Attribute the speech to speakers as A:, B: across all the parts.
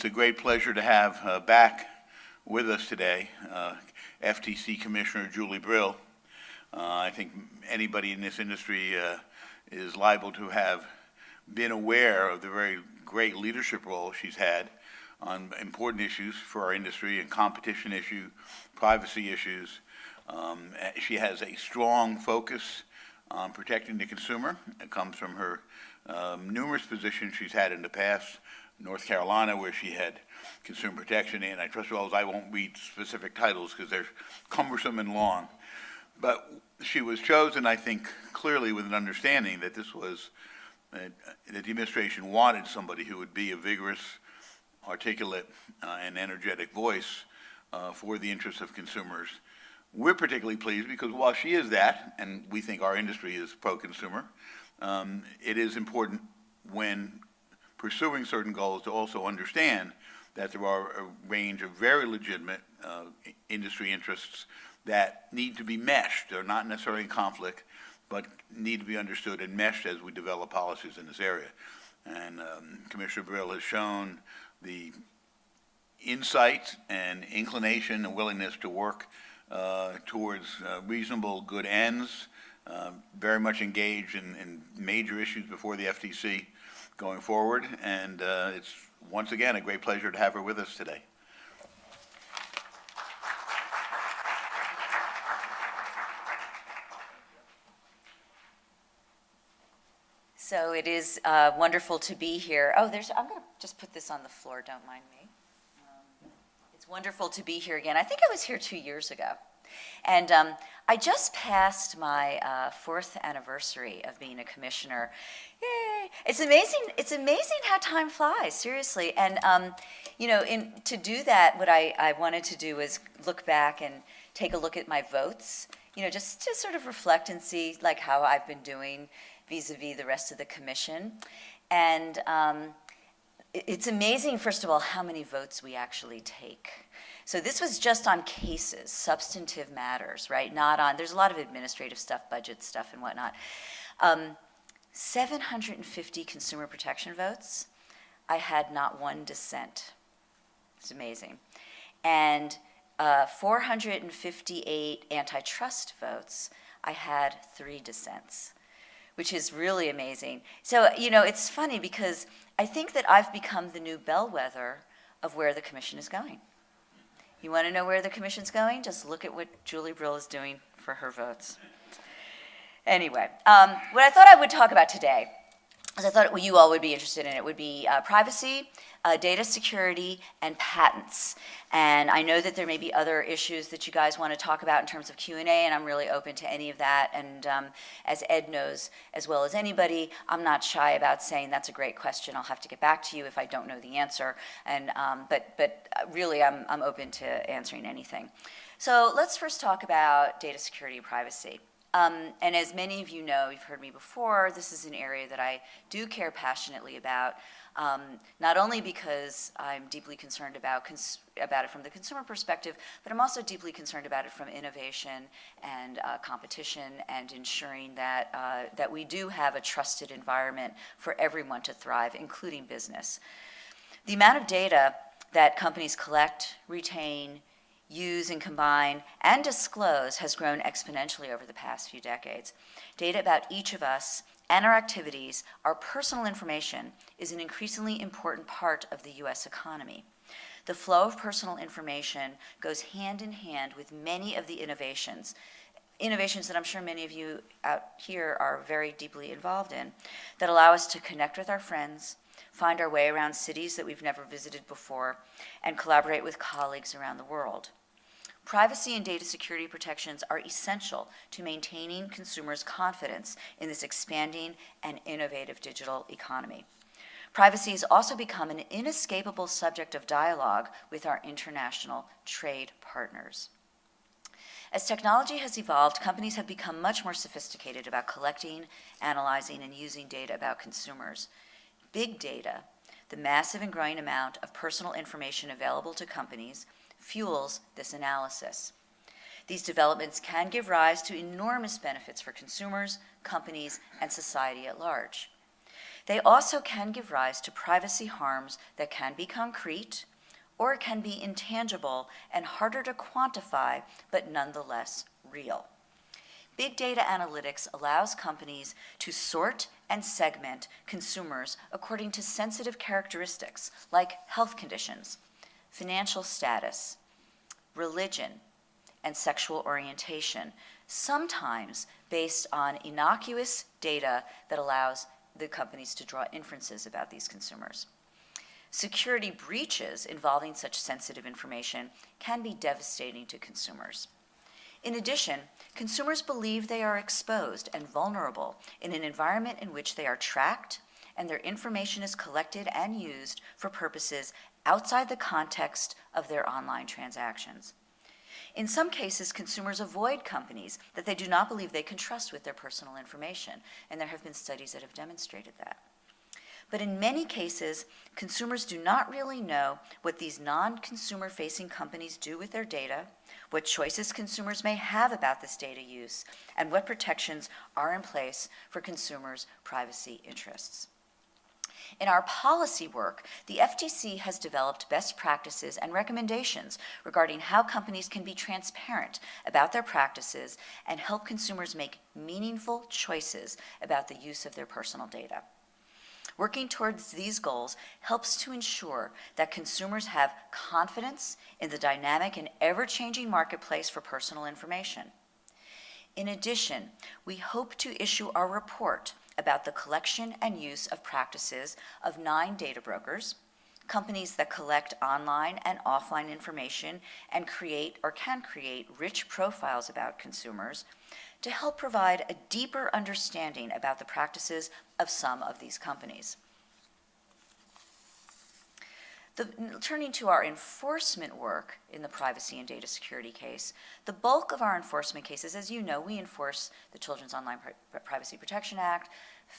A: a great pleasure to have back with us today FTC Commissioner Julie Brill. I think anybody in this industry is liable to have been aware of the very great leadership role she's had on important issues for our industry and competition issue, privacy issues. She has a strong focus on protecting the consumer. It comes from her numerous positions she's had in the past. North Carolina, where she had consumer protection, antitrust laws. I won't read specific titles because they're cumbersome and long. But she was chosen, I think, clearly with an understanding that this was, that the administration wanted somebody who would be a vigorous, articulate, and energetic voice for the interests of consumers. We're particularly pleased because while she is that, and we think our industry is pro-consumer, it is important when pursuing certain goals to also understand that there are a range of very legitimate industry interests that need to be meshed. They're not necessarily in conflict, but need to be understood and meshed as we develop policies in this area. And Commissioner Brill has shown the insight and inclination and willingness to work towards reasonable good ends, very much engaged in major issues before the FTC going forward, and it's once again a great pleasure to have her with us today.
B: So it is wonderful to be here. Oh, I'm going to just put this on the floor, don't mind me. It's wonderful to be here again. I think I was here 2 years ago. And I just passed my 4th anniversary of being a commissioner. Yay! It's amazing how time flies, seriously. And you know, to do that, what I wanted to do was look back and take a look at my votes. You know, just to sort of reflect and see like how I've been doing vis-a-vis the rest of the commission. And it's amazing, first of all, how many votes we actually take. So this was just on cases, substantive matters, right? Not on, there's a lot of administrative stuff, budget stuff and whatnot. 750 consumer protection votes. I had not one dissent. It's amazing. And 458 antitrust votes. I had 3 dissents, which is really amazing. So, you know, it's funny because I think that I've become the new bellwether of where the commission is going. You want to know where the commission's going? Just look at what Julie Brill is doing for her votes. Anyway, what I thought I would talk about today is I thought you all would be interested in it would be privacy, data security, and patents. And I know that there may be other issues that you guys want to talk about in terms of Q&A, and I'm really open to any of that. And as Ed knows as well as anybody, I'm not shy about saying that's a great question. I'll have to get back to you if I don't know the answer. And but really, I'm open to answering anything. So let's first talk about data security and privacy. And as many of you know, you've heard me before, this is an area that I do care passionately about, not only because I'm deeply concerned about it from the consumer perspective, but I'm also deeply concerned about it from innovation and competition and ensuring that, that we do have a trusted environment for everyone to thrive, including business. The amount of data that companies collect, retain, use and combine and disclose has grown exponentially over the past few decades. Data about each of us and our activities, our personal information, is an increasingly important part of the U.S. economy. The flow of personal information goes hand in hand with many of the innovations that I'm sure many of you out here are very deeply involved in, that allow us to connect with our friends, find our way around cities that we've never visited before, and collaborate with colleagues around the world. Privacy and data security protections are essential to maintaining consumers' confidence in this expanding and innovative digital economy. Privacy has also become an inescapable subject of dialogue with our international trade partners. As technology has evolved, companies have become much more sophisticated about collecting, analyzing, and using data about consumers. Big data, the massive and growing amount of personal information available to companies, fuels this analysis. These developments can give rise to enormous benefits for consumers, companies, and society at large. They also can give rise to privacy harms that can be concrete or can be intangible and harder to quantify, but nonetheless real. Big data analytics allows companies to sort and segment consumers according to sensitive characteristics like health conditions, financial status, religion, and sexual orientation, sometimes based on innocuous data that allows the companies to draw inferences about these consumers. Security breaches involving such sensitive information can be devastating to consumers. In addition, consumers believe they are exposed and vulnerable in an environment in which they are tracked and their information is collected and used for purposes outside the context of their online transactions. In some cases, consumers avoid companies that they do not believe they can trust with their personal information, and there have been studies that have demonstrated that. But in many cases, consumers do not really know what these non-consumer-facing companies do with their data, what choices consumers may have about this data use, and what protections are in place for consumers' privacy interests. In our policy work, the FTC has developed best practices and recommendations regarding how companies can be transparent about their practices and help consumers make meaningful choices about the use of their personal data. Working towards these goals helps to ensure that consumers have confidence in the dynamic and ever-changing marketplace for personal information. In addition, we hope to issue our report about the collection and use of practices of 9 data brokers, companies that collect online and offline information and create or can create rich profiles about consumers, to help provide a deeper understanding about the practices of some of these companies. Turning to our enforcement work in the privacy and data security case, the bulk of our enforcement cases, as you know, we enforce the Children's Online Privacy Protection Act,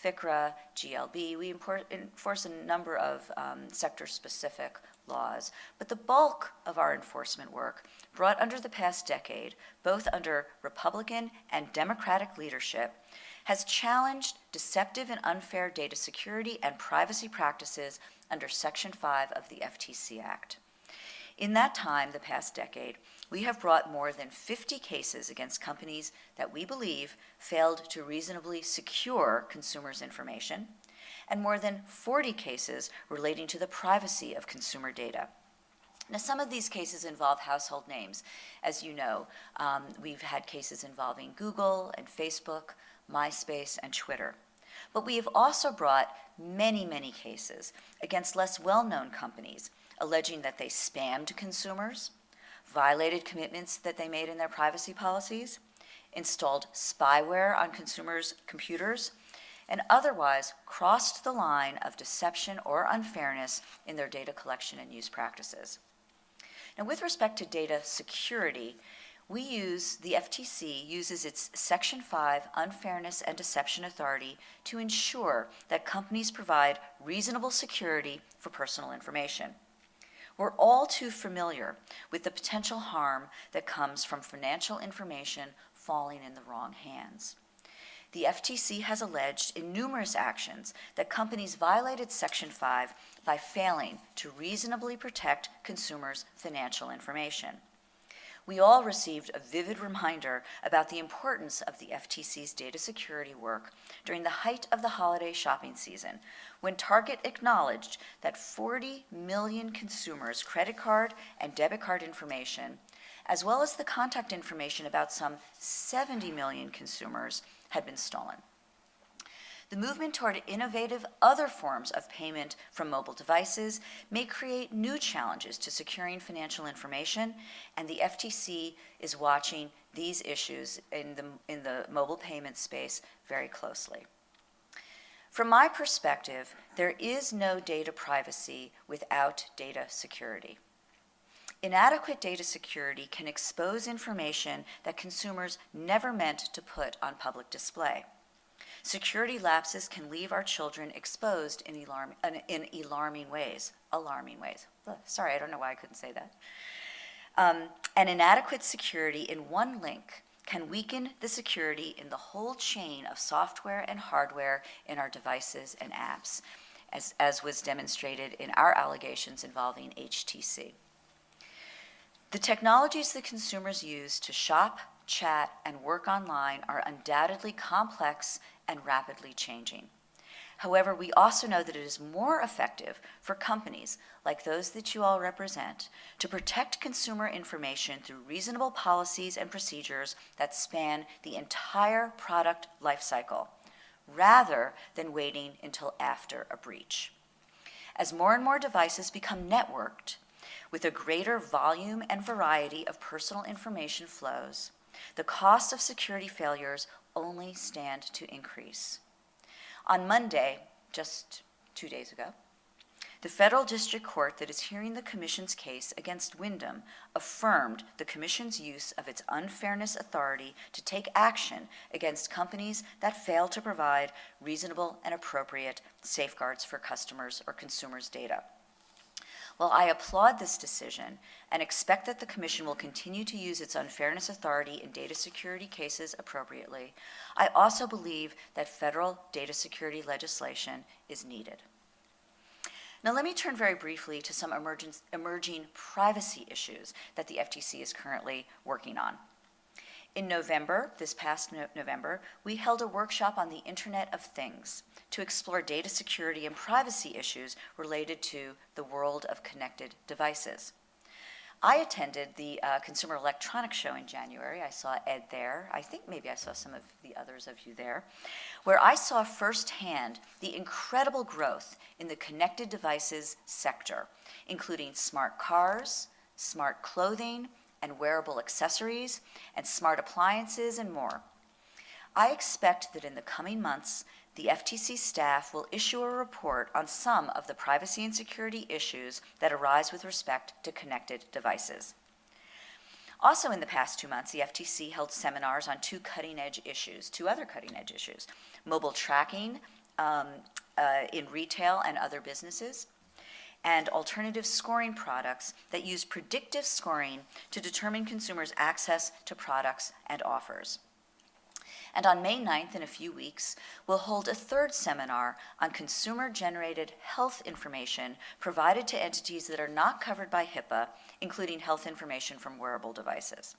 B: FCRA, GLB. We enforce a number of sector-specific laws. But the bulk of our enforcement work, brought under the past decade, both under Republican and Democratic leadership, has challenged deceptive and unfair data security and privacy practices under Section 5 of the FTC Act. In that time, the past decade, we have brought more than 50 cases against companies that we believe failed to reasonably secure consumers' information, and more than 40 cases relating to the privacy of consumer data. Now, some of these cases involve household names. As you know, we've had cases involving Google and Facebook, MySpace, and Twitter. But we have also brought many, many cases against less well-known companies, alleging that they spammed consumers, violated commitments that they made in their privacy policies, installed spyware on consumers' computers, and otherwise crossed the line of deception or unfairness in their data collection and use practices. Now, with respect to data security, the FTC uses its Section 5 Unfairness and Deception Authority to ensure that companies provide reasonable security for personal information. We're all too familiar with the potential harm that comes from financial information falling in the wrong hands. The FTC has alleged in numerous actions that companies violated Section 5 by failing to reasonably protect consumers' financial information. We all received a vivid reminder about the importance of the FTC's data security work during the height of the holiday shopping season, when Target acknowledged that 40 million consumers' credit card and debit card information, as well as the contact information about some 70 million consumers, had been stolen. The movement toward innovative other forms of payment from mobile devices may create new challenges to securing financial information, and the FTC is watching these issues in the mobile payment space very closely. From my perspective, there is no data privacy without data security. Inadequate data security can expose information that consumers never meant to put on public display. Security lapses can leave our children exposed in alarming ways. Sorry, I don't know why I couldn't say that. And inadequate security in one link can weaken the security in the whole chain of software and hardware in our devices and apps, as was demonstrated in our allegations involving HTC. The technologies that consumers use to shop, chat, and work online are undoubtedly complex and rapidly changing. However, we also know that it is more effective for companies like those that you all represent to protect consumer information through reasonable policies and procedures that span the entire product lifecycle, rather than waiting until after a breach. As more and more devices become networked, with a greater volume and variety of personal information flows, the cost of security failures only stand to increase. On Monday, just 2 days ago, the federal district court that is hearing the Commission's case against Wyndham affirmed the Commission's use of its unfairness authority to take action against companies that fail to provide reasonable and appropriate safeguards for customers' or consumers' data. While I applaud this decision and expect that the Commission will continue to use its unfairness authority in data security cases appropriately, I also believe that federal data security legislation is needed. Now let me turn very briefly to some emerging privacy issues that the FTC is currently working on. In November, this past November, we held a workshop on the Internet of Things to explore data security and privacy issues related to the world of connected devices. I attended the Consumer Electronics Show in January. I saw Ed there. I think maybe I saw some of the others of you there, where I saw firsthand the incredible growth in the connected devices sector, including smart cars, smart clothing, and wearable accessories, and smart appliances, and more. I expect that in the coming months, the FTC staff will issue a report on some of the privacy and security issues that arise with respect to connected devices. Also in the past 2 months, the FTC held seminars on two other cutting-edge issues, mobile tracking in retail and other businesses, and alternative scoring products that use predictive scoring to determine consumers' access to products and offers. And on May 9th, in a few weeks, we'll hold a third seminar on consumer-generated health information provided to entities that are not covered by HIPAA, including health information from wearable devices.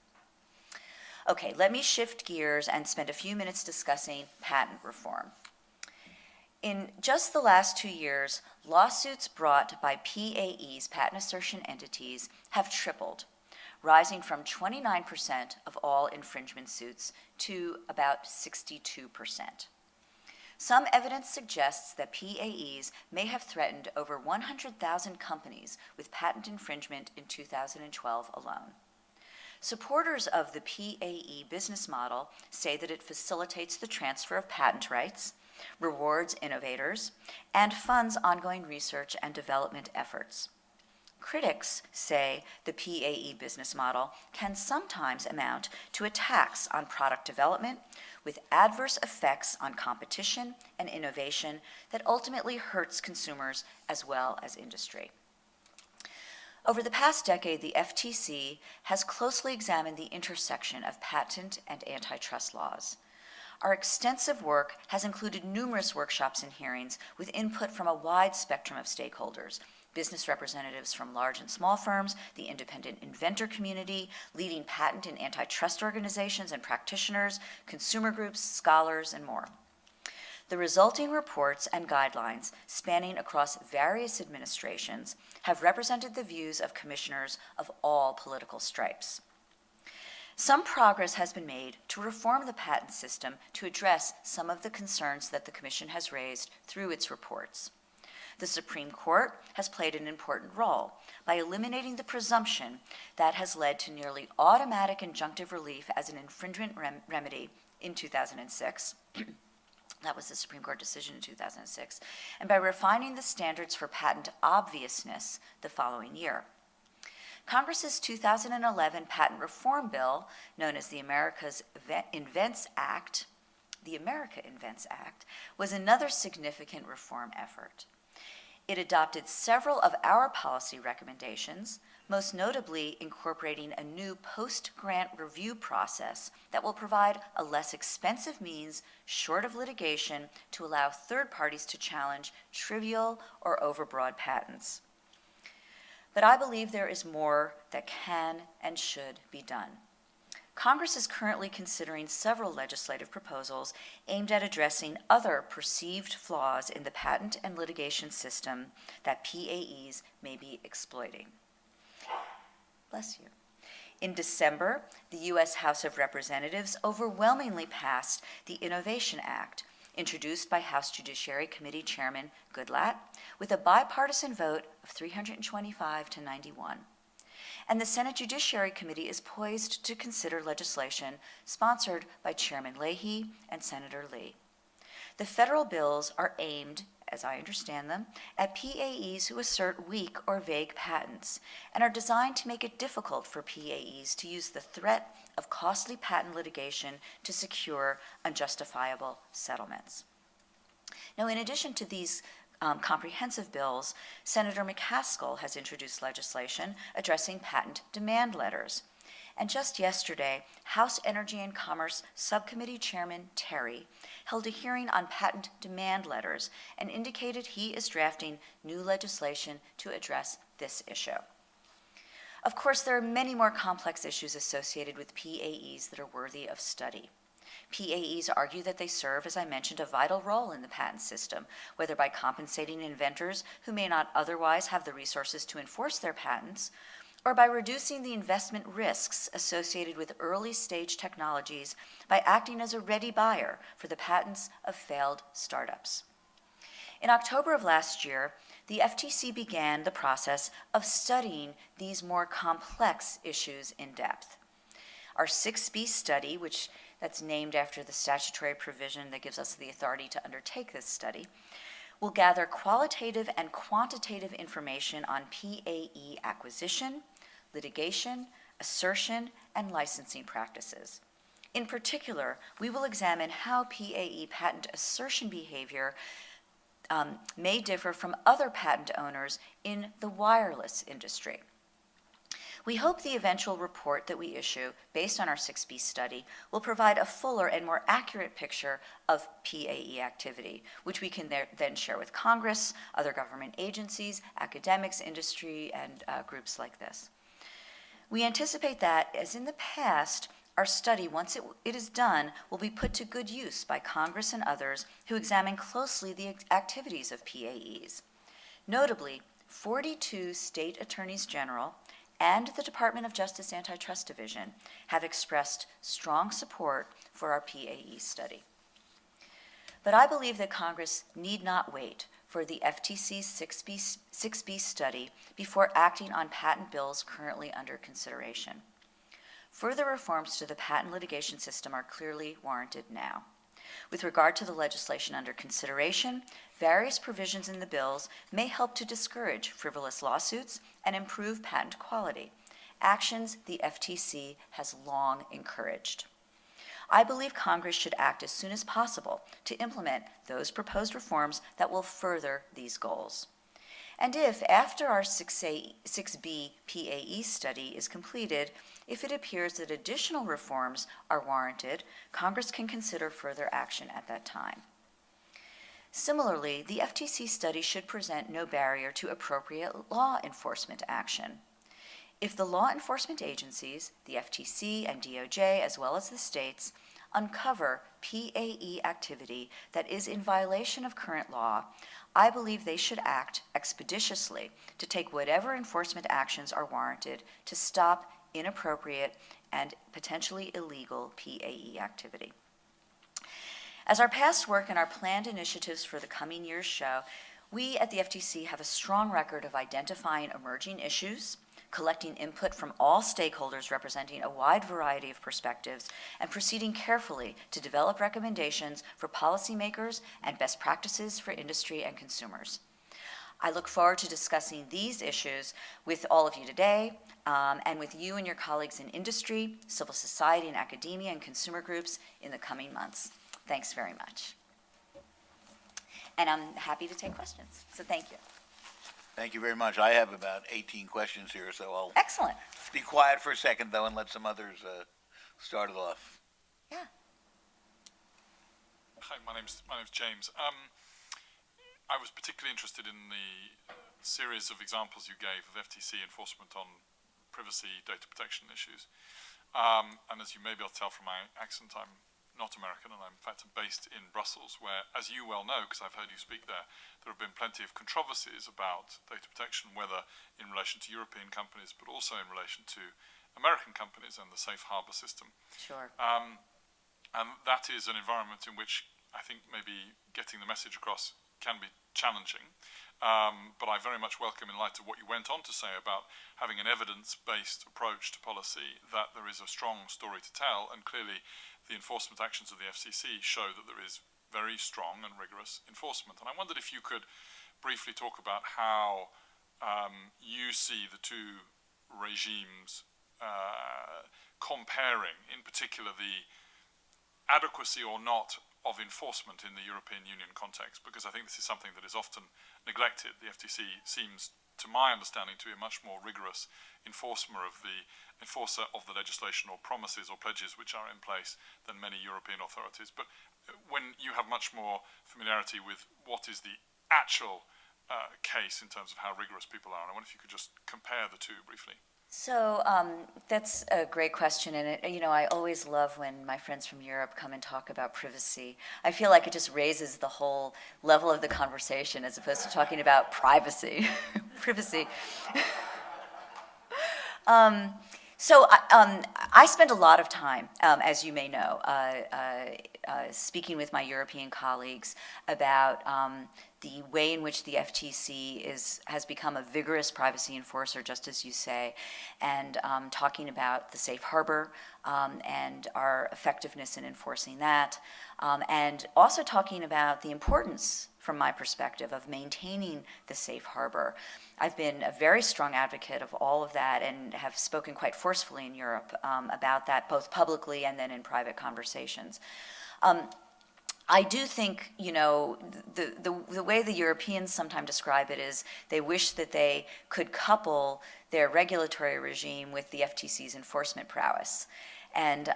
B: Okay, let me shift gears and spend a few minutes discussing patent reform. In just the last 2 years, lawsuits brought by PAE's patent assertion entities have tripled, rising from 29% of all infringement suits to about 62%. Some evidence suggests that PAEs may have threatened over 100,000 companies with patent infringement in 2012 alone. Supporters of the PAE business model say that it facilitates the transfer of patent rights, rewards innovators, and funds ongoing research and development efforts. Critics say the PAE business model can sometimes amount to a tax on product development with adverse effects on competition and innovation that ultimately hurts consumers as well as industry. Over the past decade, the FTC has closely examined the intersection of patent and antitrust laws. Our extensive work has included numerous workshops and hearings with input from a wide spectrum of stakeholders, business representatives from large and small firms, the independent inventor community, leading patent and antitrust organizations and practitioners, consumer groups, scholars, and more. The resulting reports and guidelines, spanning across various administrations, have represented the views of commissioners of all political stripes. Some progress has been made to reform the patent system to address some of the concerns that the Commission has raised through its reports. The Supreme Court has played an important role by eliminating the presumption that has led to nearly automatic injunctive relief as an infringement remedy in 2006. That was the Supreme Court decision in 2006, and by refining the standards for patent obviousness the following year. Congress's 2011 patent reform bill, known as the America Invents Act, was another significant reform effort. It adopted several of our policy recommendations, most notably incorporating a new post-grant review process that will provide a less expensive means, short of litigation, to allow third parties to challenge trivial or overbroad patents. But I believe there is more that can and should be done. Congress is currently considering several legislative proposals aimed at addressing other perceived flaws in the patent and litigation system that PAEs may be exploiting. Bless you. In December, the U.S. House of Representatives overwhelmingly passed the Innovation Act, introduced by House Judiciary Committee Chairman Goodlatte, with a bipartisan vote of 325 to 91. And the Senate Judiciary Committee is poised to consider legislation sponsored by Chairman Leahy and Senator Lee. The federal bills are aimed, as I understand them, at PAEs who assert weak or vague patents and are designed to make it difficult for PAEs to use the threat of costly patent litigation to secure unjustifiable settlements. Now, in addition to these comprehensive bills, Senator McCaskill has introduced legislation addressing patent demand letters. And just yesterday, House Energy and Commerce Subcommittee Chairman Terry held a hearing on patent demand letters and indicated he is drafting new legislation to address this issue. Of course, there are many more complex issues associated with PAEs that are worthy of study. PAEs argue that they serve, as I mentioned, a vital role in the patent system, whether by compensating inventors who may not otherwise have the resources to enforce their patents, or by reducing the investment risks associated with early-stage technologies by acting as a ready buyer for the patents of failed startups. In October of last year, the FTC began the process of studying these more complex issues in depth. Our 6B study, that's named after the statutory provision that gives us the authority to undertake this study, will gather qualitative and quantitative information on PAE acquisition, litigation, assertion, and licensing practices. In particular, we will examine how PAE patent assertion behavior may differ from other patent owners in the wireless industry. We hope the eventual report that we issue, based on our 6B study, will provide a fuller and more accurate picture of PAE activity, which we can then share with Congress, other government agencies, academics, industry, and groups like this. We anticipate that, as in the past, our study, once it is done, will be put to good use by Congress and others who examine closely the activities of PAEs. Notably, 42 state attorneys general and the Department of Justice Antitrust Division have expressed strong support for our PAE study. But I believe that Congress need not wait for the FTC's 6B study before acting on patent bills currently under consideration. Further reforms to the patent litigation system are clearly warranted now. With regard to the legislation under consideration, various provisions in the bills may help to discourage frivolous lawsuits and improve patent quality, actions the FTC has long encouraged. I believe Congress should act as soon as possible to implement those proposed reforms that will further these goals. And if, after our 6B PAE study is completed, if it appears that additional reforms are warranted, Congress can consider further action at that time. Similarly, the FTC study should present no barrier to appropriate law enforcement action. If the law enforcement agencies, the FTC and DOJ, as well as the states, uncover PAE activity that is in violation of current law, I believe they should act expeditiously to take whatever enforcement actions are warranted to stop inappropriate and potentially illegal PAE activity. As our past work and our planned initiatives for the coming years show, we at the FTC have a strong record of identifying emerging issues, collecting input from all stakeholders representing a wide variety of perspectives, and proceeding carefully to develop recommendations for policymakers and best practices for industry and consumers. I look forward to discussing these issues with all of you today, and with you and your colleagues in industry, civil society, and academia and consumer groups in the coming months. Thanks very much. And I'm happy to take questions, so thank you.
A: Thank you very much. I have about 18 questions here, so I'll
B: Excellent.
A: be quiet for a second, though, and let some others start it off.
B: Yeah.
C: Hi, my name's James. I was particularly interested in the series of examples you gave of FTC enforcement on privacy data protection issues. And as you may be able to tell from my accent, I'm not American, and I'm in fact based in Brussels, where, as you well know, because I've heard you speak there, there have been plenty of controversies about data protection, whether in relation to European companies, but also in relation to American companies and the safe harbor system.
B: Sure.
C: And that is an environment in which I think maybe getting the message across can be challenging. But I very much welcome, in light of what you went on to say about having an evidence-based approach to policy, that there is a strong story to tell, and clearly the enforcement actions of the FCC show that there is very strong and rigorous enforcement. And I wondered if you could briefly talk about how you see the two regimes comparing, in particular the adequacy or not of enforcement in the European Union context, because I think this is something that is often neglected. The FTC seems, to my understanding, to be a much more rigorous enforcer of the legislation or promises or pledges which are in place than many European authorities. But when you have much more familiarity with what is the actual case in terms of how rigorous people are, I wonder if you could just compare the two briefly.
B: So that's a great question, and I always love when my friends from Europe come and talk about privacy. I feel like it just raises the whole level of the conversation as opposed to talking about privacy, privacy. So I spend a lot of time, as you may know, speaking with my European colleagues about the way in which the FTC has become a vigorous privacy enforcer, just as you say, and talking about the safe harbor and our effectiveness in enforcing that, and also talking about the importance, from my perspective, of maintaining the safe harbor. I've been a very strong advocate of all of that and have spoken quite forcefully in Europe about that, both publicly and then in private conversations. I do think, the way the Europeans sometimes describe it is they wish that they could couple their regulatory regime with the FTC's enforcement prowess. And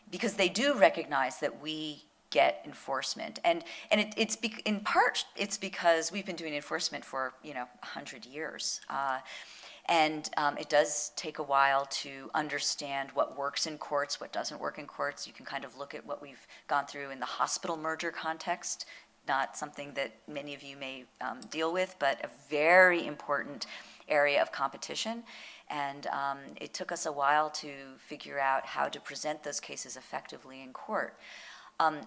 B: because they do recognize that we get enforcement. And in part, it's because we've been doing enforcement for, 100 years. And it does take a while to understand what works in courts, what doesn't work in courts. You can kind of look at what we've gone through in the hospital merger context, not something that many of you may deal with, but a very important area of competition. And it took us a while to figure out how to present those cases effectively in court.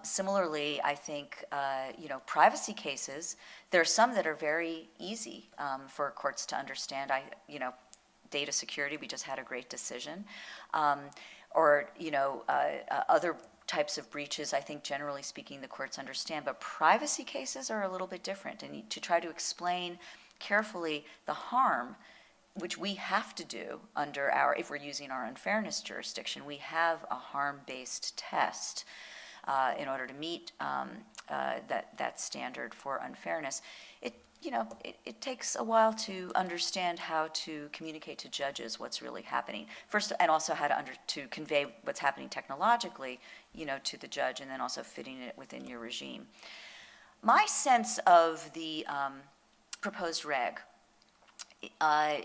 B: Similarly, I think, privacy cases, there are some that are very easy for courts to understand. Data security, we just had a great decision. Or other types of breaches, I think generally speaking, the courts understand. But privacy cases are a little bit different. And to try to explain carefully the harm, which we have to do under if we're using our unfairness jurisdiction, we have a harm-based test. In order to meet that standard for unfairness, it takes a while to understand how to communicate to judges what's really happening first, and also how to convey what's happening technologically, to the judge, and then also fitting it within your regime. My sense of the proposed reg,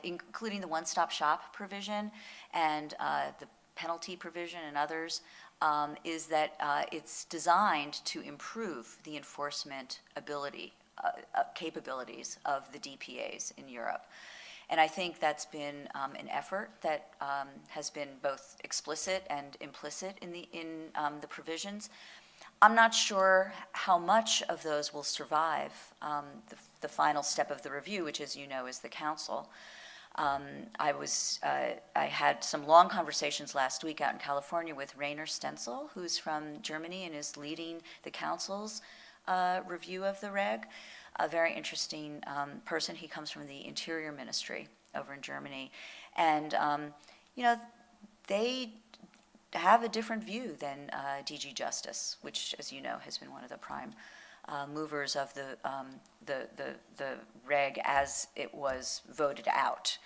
B: including the one-stop shop provision and the penalty provision and others, is that it's designed to improve the enforcement capabilities of the DPAs in Europe. And I think that's been an effort that has been both explicit and implicit in the provisions. I'm not sure how much of those will survive the final step of the review, which, as you know, is the Council. I had some long conversations last week out in California with Rainer Stenzel, who's from Germany and is leading the Council's review of the reg. A very interesting person. He comes from the Interior Ministry over in Germany. And, they have a different view than DG Justice, which, as you know, has been one of the prime movers of the reg as it was voted out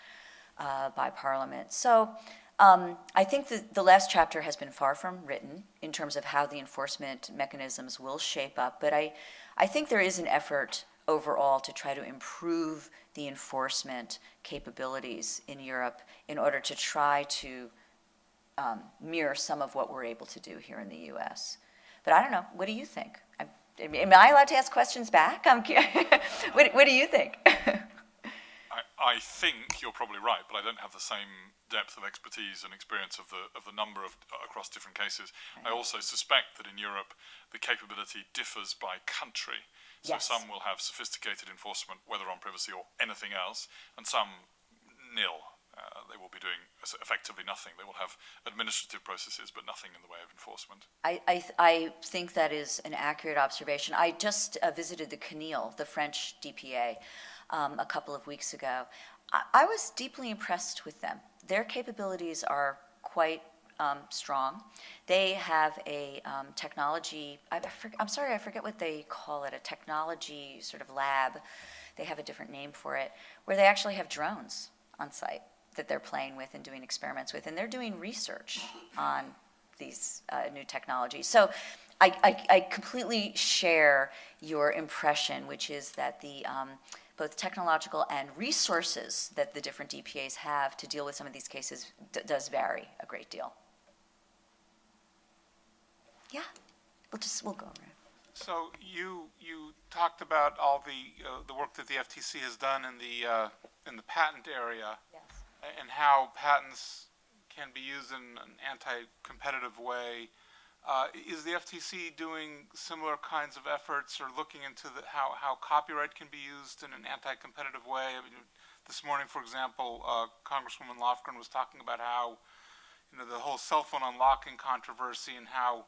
B: by Parliament. So I think that the last chapter has been far from written in terms of how the enforcement mechanisms will shape up, but I think there is an effort overall to try to improve the enforcement capabilities in Europe in order to try to mirror some of what we're able to do here in the U.S. But I don't know, what do you think? Am I allowed to ask questions back? I'm curious. What do you think?
C: I think you're probably right, but I don't have the same depth of expertise and experience of the number of across different cases. Right. I also suspect that in Europe the capability differs by country. So
B: yes.
C: Some will have sophisticated enforcement, whether on privacy or anything else, and some nil. They will be doing effectively nothing. They will have administrative processes, but nothing in the way of enforcement.
B: I think that is an accurate observation. I just visited the CNIL, the French DPA, a couple of weeks ago. I was deeply impressed with them. Their capabilities are quite strong. They have a technology, I'm sorry, I forget what they call it, a technology sort of lab. They have a different name for it, where they actually have drones on site that they're playing with and doing experiments with, and they're doing research on these new technologies. So I completely share your impression, which is that the both technological and resources that the different DPAs have to deal with some of these cases does vary a great deal. Yeah, we'll go around.
D: So you talked about all the work that the FTC has done in the patent area.
B: Yes.
D: And how patents can be used in an anti-competitive way. Is the FTC doing similar kinds of efforts or looking into how copyright can be used in an anti-competitive way? I mean, this morning, for example, Congresswoman Lofgren was talking about how the whole cell phone unlocking controversy and how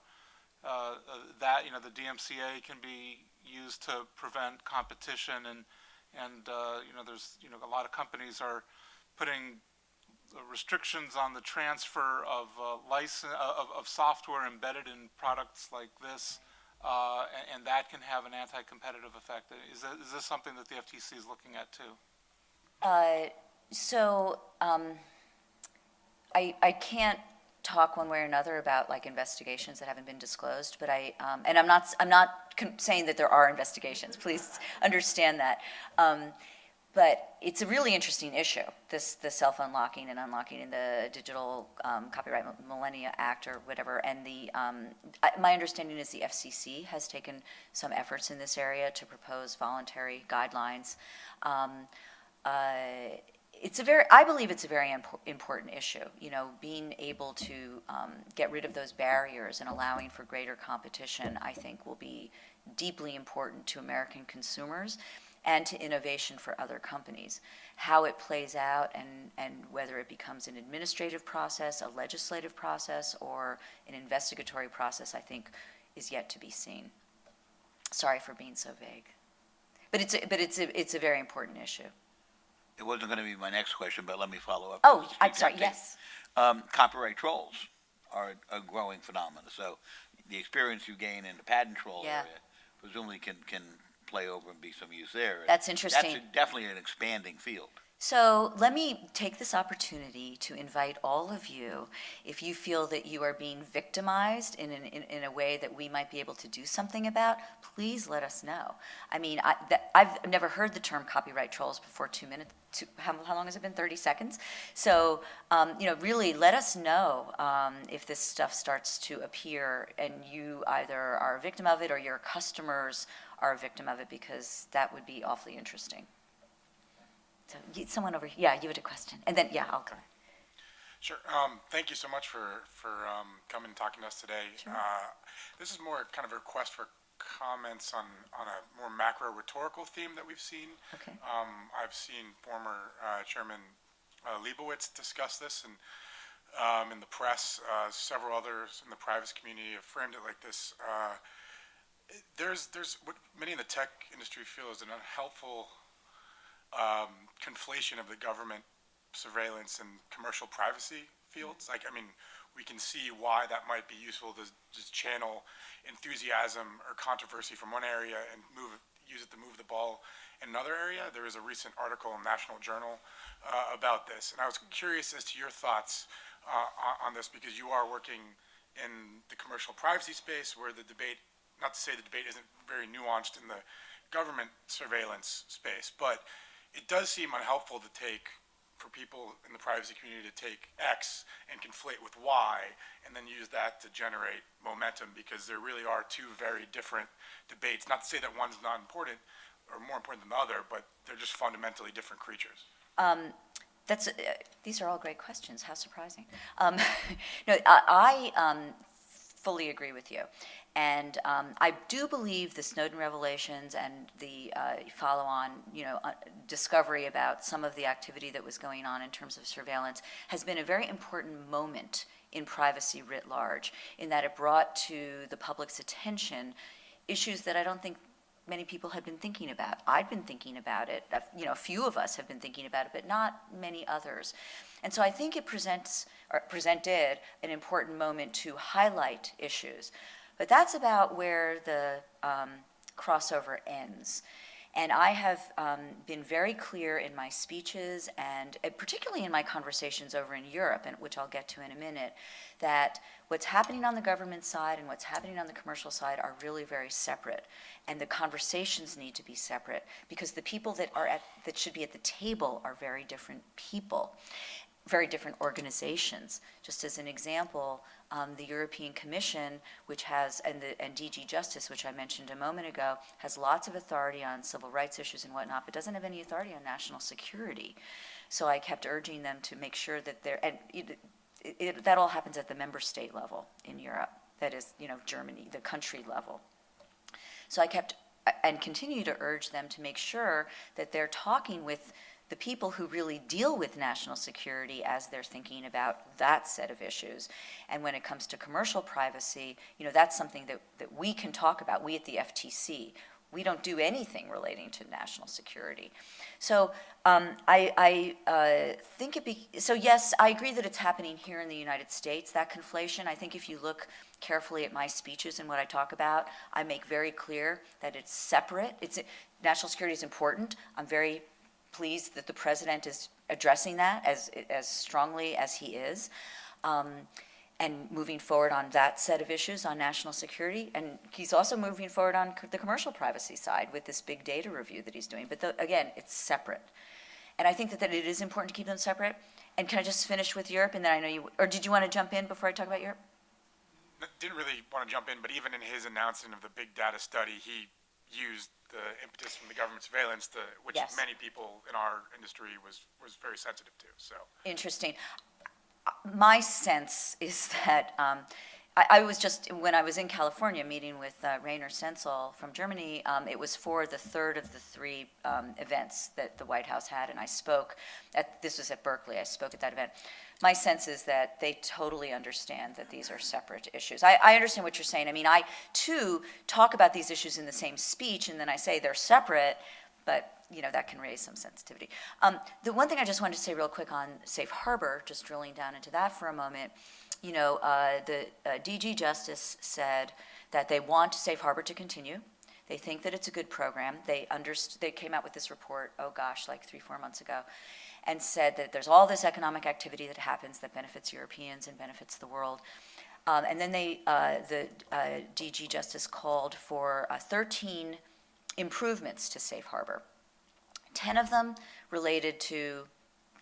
D: that the DMCA can be used to prevent competition and there's a lot of companies are putting restrictions on the transfer of of software embedded in products like this, and that can have an anti-competitive effect. Is this something that the FTC is looking at too?
B: I can't talk one way or another about like investigations that haven't been disclosed, but and I'm not saying that there are investigations. Please understand that. But it's a really interesting issue, the self-unlocking and unlocking in the Digital Copyright Millennia Act or whatever. And my understanding is the FCC has taken some efforts in this area to propose voluntary guidelines. I believe it's a very important issue. Being able to get rid of those barriers and allowing for greater competition, I think, will be deeply important to American consumers and to innovation for other companies. How it plays out and whether it becomes an administrative process, a legislative process, or an investigatory process, I think, is yet to be seen. Sorry for being so vague, but it's a very important issue.
A: It wasn't going to be my next question, but let me follow up.
B: Oh, I'm sorry. Yes.
A: Copyright trolls are a growing phenomenon. So the experience you gain in the patent troll area presumably can play over and be some use there.
B: That's interesting.
A: That's definitely an expanding field.
B: So let me take this opportunity to invite all of you, if you feel that you are being victimized in a way that we might be able to do something about, please let us know. I mean, I've never heard the term copyright trolls before 2 minutes. How long has it been? 30 seconds? So, really let us know if this stuff starts to appear and you either are a victim of it or your customers are a victim of it, because that would be awfully interesting. So someone over here, yeah, you had a question, and then I'll go.
E: Sure. Thank you so much for coming and talking to us today.
B: Sure.
E: This is more kind of a request for comments on a more macro rhetorical theme that we've seen.
B: Okay.
E: I've seen former Chairman Leibowitz discuss this, and in the press, several others in the privacy community have framed it like this. There's what many in the tech industry feel is an unhelpful conflation of the government surveillance and commercial privacy fields. We can see why that might be useful to just channel enthusiasm or controversy from one area and use it to move the ball in another area. There was a recent article in National Journal about this, and I was curious as to your thoughts on this, because you are working in the commercial privacy space, where the debate, not to say the debate isn't very nuanced in the government surveillance space, but it does seem unhelpful to take, for people in the privacy community to take X and conflate with Y and then use that to generate momentum, because there really are two very different debates. Not to say that one's not important or more important than the other, but they're just fundamentally different creatures.
B: These are all great questions. How surprising. No, I fully agree with you. And I do believe the Snowden revelations and the follow-on, discovery about some of the activity that was going on in terms of surveillance has been a very important moment in privacy writ large, in that it brought to the public's attention issues that I don't think many people had been thinking about. I'd been thinking about it. A few of us have been thinking about it, but not many others. And so I think it presented an important moment to highlight issues. But that's about where the crossover ends. And I have been very clear in my speeches, and particularly in my conversations over in Europe, and which I'll get to in a minute, that what's happening on the government side and what's happening on the commercial side are really very separate. And the conversations need to be separate, because the people that should be at the table are very different people, very different organizations. Just as an example, the European Commission, which has, and DG Justice, which I mentioned a moment ago, has lots of authority on civil rights issues and whatnot, but doesn't have any authority on national security. So I kept urging them to make sure that that all happens at the member state level in Europe. That is, Germany, the country level. So I kept and continue to urge them to make sure that they're talking with the people who really deal with national security as they're thinking about that set of issues. And when it comes to commercial privacy, that's something that we can talk about, we at the FTC. We don't do anything relating to national security. So I think so yes, I agree that it's happening here in the United States, that conflation. I think if you look carefully at my speeches and what I talk about, I make very clear that it's separate. National security is important. I'm very pleased that the president is addressing that as strongly as he is, and moving forward on that set of issues on national security. And he's also moving forward on the commercial privacy side with this big data review that he's doing. But again, it's separate. And I think that it is important to keep them separate. And can I just finish with Europe? And then I know or did you want to jump in before I talk about Europe?
E: Didn't really want to jump in, but even in his announcement of the big data study, he used the impetus from the government surveillance, which
B: Yes.
E: many people in our industry was very sensitive to. So
B: Interesting. My sense is that I was just, when I was in California meeting with Rainer Senzel from Germany, it was for the third of the three events that the White House had, and I spoke this was at Berkeley, I spoke at that event. My sense is that they totally understand that these are separate issues. I understand what you're saying. I mean, I, too, talk about these issues in the same speech, and then I say they're separate, but that can raise some sensitivity. The one thing I just wanted to say real quick on Safe Harbor, just drilling down into that for a moment, the DG Justice said that they want Safe Harbor to continue. They think that it's a good program. They came out with this report, like 3-4 months ago, and said that there's all this economic activity that happens that benefits Europeans and benefits the world. And then the DG Justice called for 13 improvements to Safe Harbor. 10 of them related to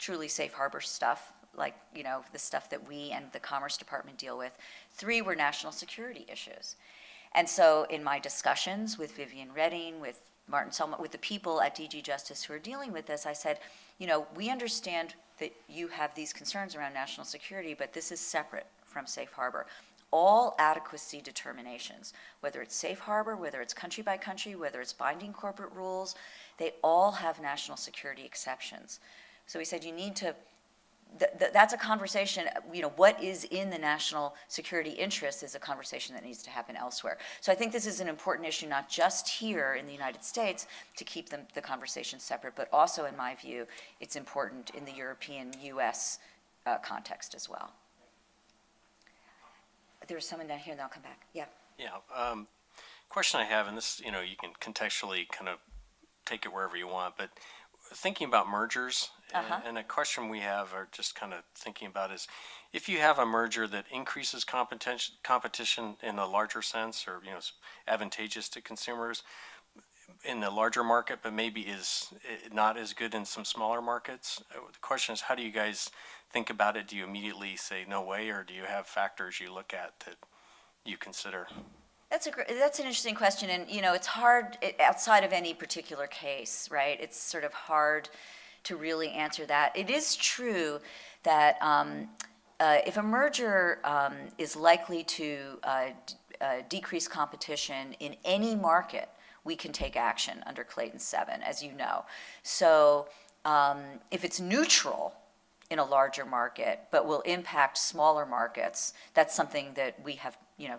B: truly Safe Harbor stuff, like the stuff that we and the Commerce Department deal with. 3 were national security issues. And so in my discussions with Vivian Redding, with Martin Selma, with the people at DG Justice who are dealing with this, I said, we understand that you have these concerns around national security, but this is separate from Safe Harbor. All adequacy determinations, whether it's Safe Harbor, whether it's country by country, whether it's binding corporate rules, they all have national security exceptions. So we said you need to, that's a conversation, what is in the national security interest is a conversation that needs to happen elsewhere. So I think this is an important issue, not just here in the United States, to keep the conversation separate, but also, in my view, it's important in the European-US context as well. There was someone down here, and I'll come back. Yeah.
F: Yeah. Question I have, and this, you can contextually kind of take it wherever you want, but thinking about mergers, and a question we have, or just kind of thinking about, is if you have a merger that increases competition in a larger sense, or is advantageous to consumers in the larger market, but maybe is not as good in some smaller markets. The question is, how do you guys think about it? Do you immediately say no way, or do you have factors you look at that you consider?
B: That's an interesting question, and it's hard outside of any particular case, right? It's sort of hard to really answer that. It is true that if a merger is likely to decrease competition in any market, we can take action under Clayton 7, as you know. So if it's neutral in a larger market, but will impact smaller markets, that's something that we have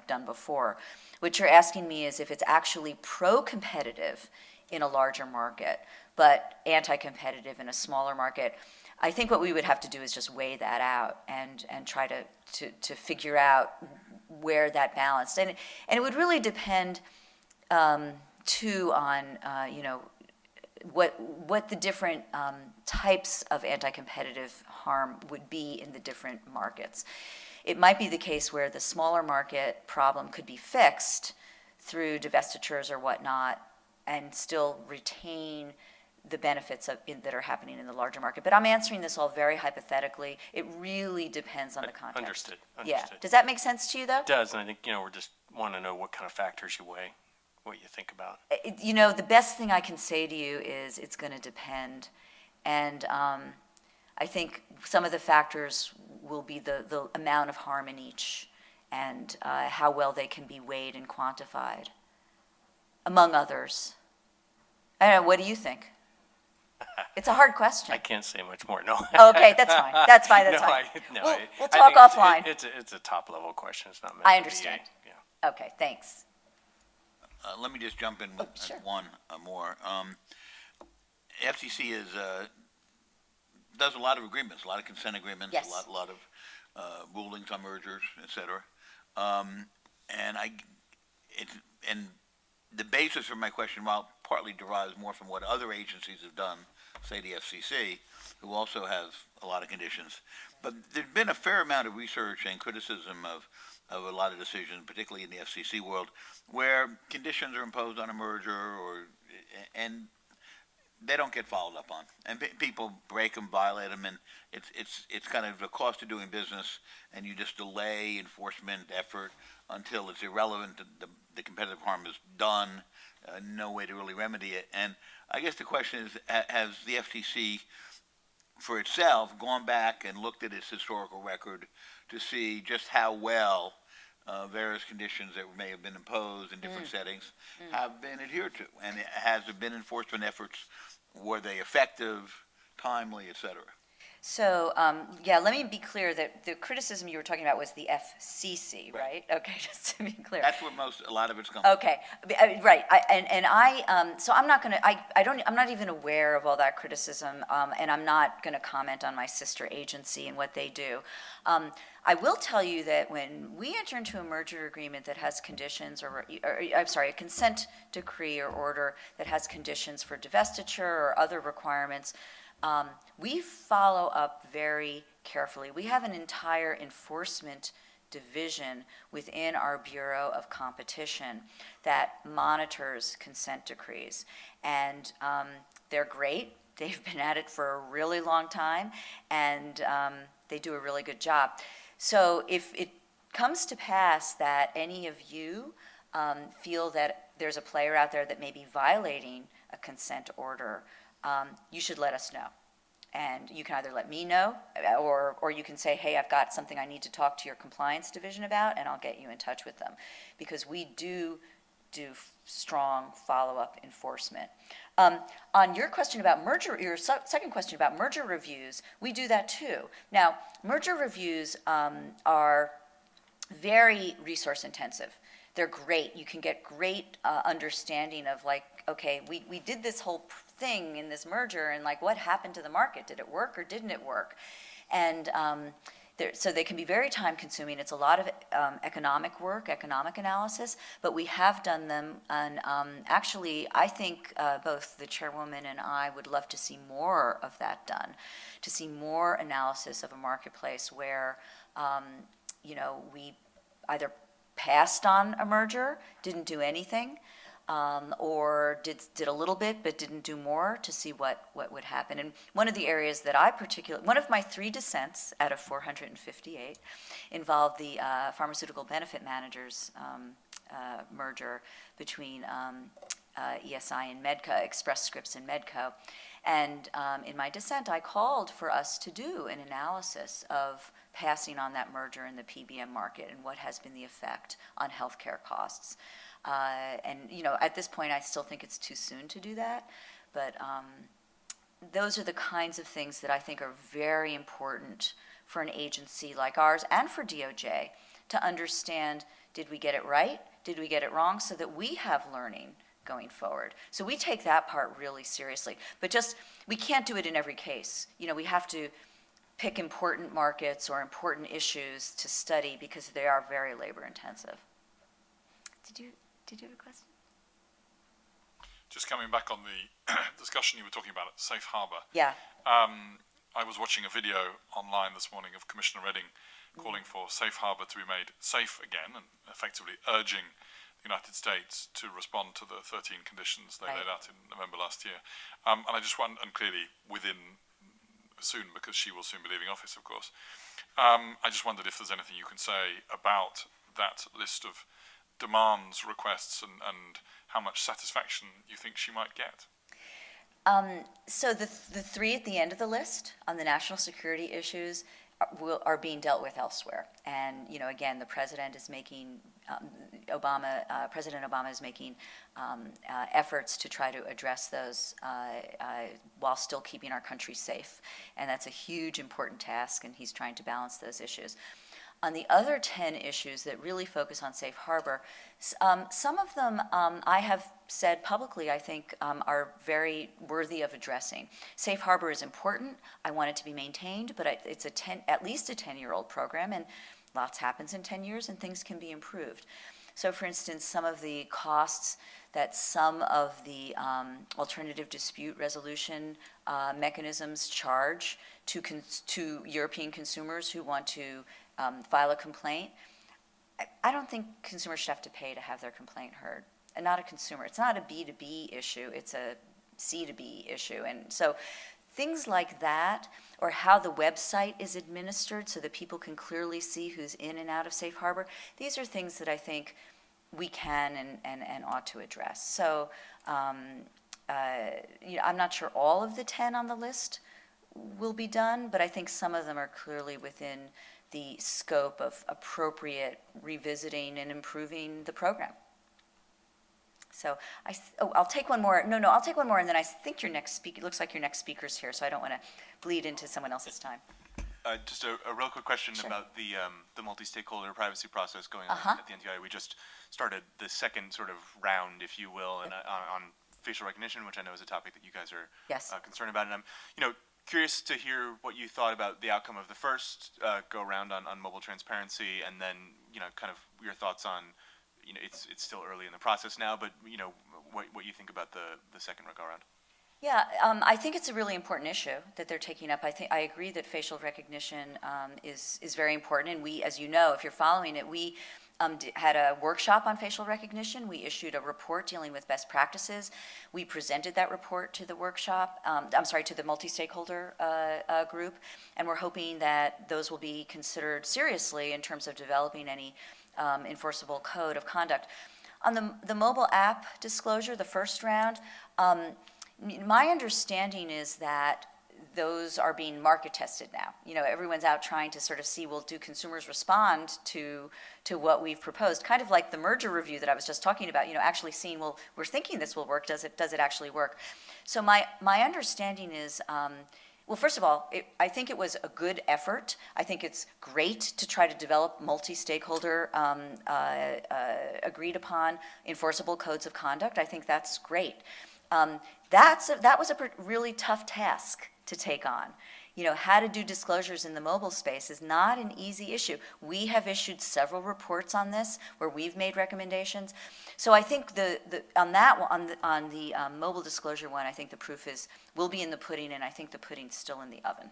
B: done before. What you're asking me is if it's actually pro-competitive in a larger market, but anti-competitive in a smaller market. I think what we would have to do is just weigh that out and try to figure out where that balance. And it would really depend too on what the different types of anti-competitive harm would be in the different markets. It might be the case where the smaller market problem could be fixed through divestitures or whatnot and still retain the benefits that are happening in the larger market. But I'm answering this all very hypothetically. It really depends on the context.
F: Understood.
B: Yeah. Does that make sense to you, though?
F: It does, and I think, we just want to know what kind of factors you weigh, what you think about.
B: The best thing I can say to you is it's going to depend. And I think some of the factors will be the amount of harm in each and how well they can be weighed and quantified, among others. I don't know, what do you think? It's a hard question.
F: I can't say much more, no.
B: Okay, that's fine. That's fine. We'll talk
F: I think
B: offline.
F: It's a top-level question. It's not meant
B: I
F: to
B: understand.
F: be yeah.
B: Okay, thanks.
A: Let me just jump in with
B: Sure.
A: one more. FCC does a lot of agreements, a lot of consent agreements,
B: Yes.
A: a lot of rulings on mergers, et cetera. And the basis for my question, while partly derives more from what other agencies have done, say the FCC, who also has a lot of conditions, but there's been a fair amount of research and criticism of a lot of decisions, particularly in the FCC world, where conditions are imposed on a merger and they don't get followed up on, and people break them, violate them, and it's kind of the cost of doing business, and you just delay enforcement effort until it's irrelevant. The competitive harm is done, no way to really remedy it. And I guess the question is, has the FTC for itself gone back and looked at its historical record to see just how well various conditions that may have been imposed in different settings have been adhered to? And has there been enforcement efforts? Were they effective, timely, et cetera?
B: So, let me be clear that the criticism you were talking about was the FCC, right? Okay, just to be clear.
A: That's where a lot of it's coming from.
B: Okay, right. So I'm not going to. I'm not even aware of all that criticism, and I'm not going to comment on my sister agency and what they do. I will tell you that when we enter into a merger agreement that has conditions, a consent decree or order that has conditions for divestiture or other requirements, we follow up very carefully. We have an entire enforcement division within our Bureau of Competition that monitors consent decrees. And they're great. They've been at it for a really long time, and they do a really good job. So if it comes to pass that any of you feel that there's a player out there that may be violating a consent order, you should let us know. And you can either let me know, or you can say, hey, I've got something I need to talk to your compliance division about, and I'll get you in touch with them. Because we do strong follow-up enforcement. On your question about your second question about merger reviews, we do that too. Now, merger reviews are very resource intensive. They're great. You can get great understanding of okay, we did this whole thing in this merger, and what happened to the market? Did it work or didn't it work? And So they can be very time consuming. It's a lot of economic work, economic analysis, but we have done them. And actually, I think both the chairwoman and I would love to see more of that done, to see more analysis of a marketplace where, we either passed on a merger, didn't do anything, or did a little bit but didn't do more, to see what would happen. And one of the areas that one of my 3 dissents out of 458 involved the pharmaceutical benefit managers merger between ESI and Medco, Express Scripts and Medco. And in my dissent, I called for us to do an analysis of passing on that merger in the PBM market and what has been the effect on healthcare costs. And at this point, I still think it's too soon to do that, but those are the kinds of things that I think are very important for an agency like ours and for DOJ to understand, did we get it right? Did we get it wrong? So that we have learning going forward. So we take that part really seriously, but we can't do it in every case. We have to pick important markets or important issues to study because they are very labor intensive. Did you have a question?
C: Just coming back on the discussion you were talking about at Safe Harbor.
B: Yeah.
C: I was watching a video online this morning of Commissioner Redding calling for Safe Harbor to be made safe again and effectively urging the United States to respond to the 13 conditions they laid out in November last year. And I just want, and clearly within soon, because she will soon be leaving office, of course. I just wondered if there's anything you can say about that list of demands, requests, and how much satisfaction you think she might get.
B: So the 3 at the end of the list on the national security issues are being dealt with elsewhere. And, again, the president is making, President Obama is making efforts to try to address those while still keeping our country safe. And that's a huge, important task, and he's trying to balance those issues. On the other 10 issues that really focus on safe harbor, some of them I have said publicly, I think, are very worthy of addressing. Safe harbor is important. I want it to be maintained, but it's at least a 10-year-old program, and lots happens in 10 years, and things can be improved. So, for instance, some of the costs that some of the alternative dispute resolution mechanisms charge to European consumers who want to file a complaint, I don't think consumers should have to pay to have their complaint heard. And not a consumer. It's not a B2B issue. It's a C2B issue. And so things like that, or how the website is administered so that people can clearly see who's in and out of safe harbor, these are things that I think we can and ought to address. So I'm not sure all of the 10 on the list will be done, but I think some of them are clearly within the scope of appropriate revisiting and improving the program. So I'll take one more. No, I'll take one more, and then I think your next speaker, it looks like your next speaker's here, so I don't want to bleed into someone else's time.
G: Just a real quick question about the multi-stakeholder privacy process going on at the NTIA. We just started the second sort of round, if you will, and on facial recognition, which I know is a topic that you guys are concerned about. And I'm curious to hear what you thought about the outcome of the first go round on mobile transparency, and then kind of your thoughts on it's still early in the process now, but what you think about the second go round.
B: Yeah, I think it's a really important issue that they're taking up. I agree that facial recognition is very important, and we, as you know, if you're following it, we had a workshop on facial recognition. We issued a report dealing with best practices. We presented that report to the workshop, to the multi-stakeholder group, and we're hoping that those will be considered seriously in terms of developing any enforceable code of conduct. On the mobile app disclosure, the first round, my understanding is that those are being market tested now. Everyone's out trying to sort of see, well, do consumers respond to what we've proposed? Kind of like the merger review that I was just talking about, actually seeing, well, we're thinking this will work, does it actually work? So my understanding is, well, first of all, I think it was a good effort. I think it's great to try to develop multi-stakeholder agreed upon enforceable codes of conduct. I think that's great. That was a really tough task to take on. how to do disclosures in the mobile space is not an easy issue. We have issued several reports on this where we've made recommendations. So I think on that one, on the mobile disclosure one, I think the proof will be in the pudding, and I think the pudding's still in the oven.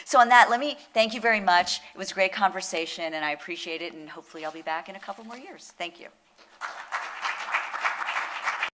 B: So on that, let me thank you very much. It was a great conversation, and I appreciate it, and hopefully I'll be back in a couple more years. Thank you.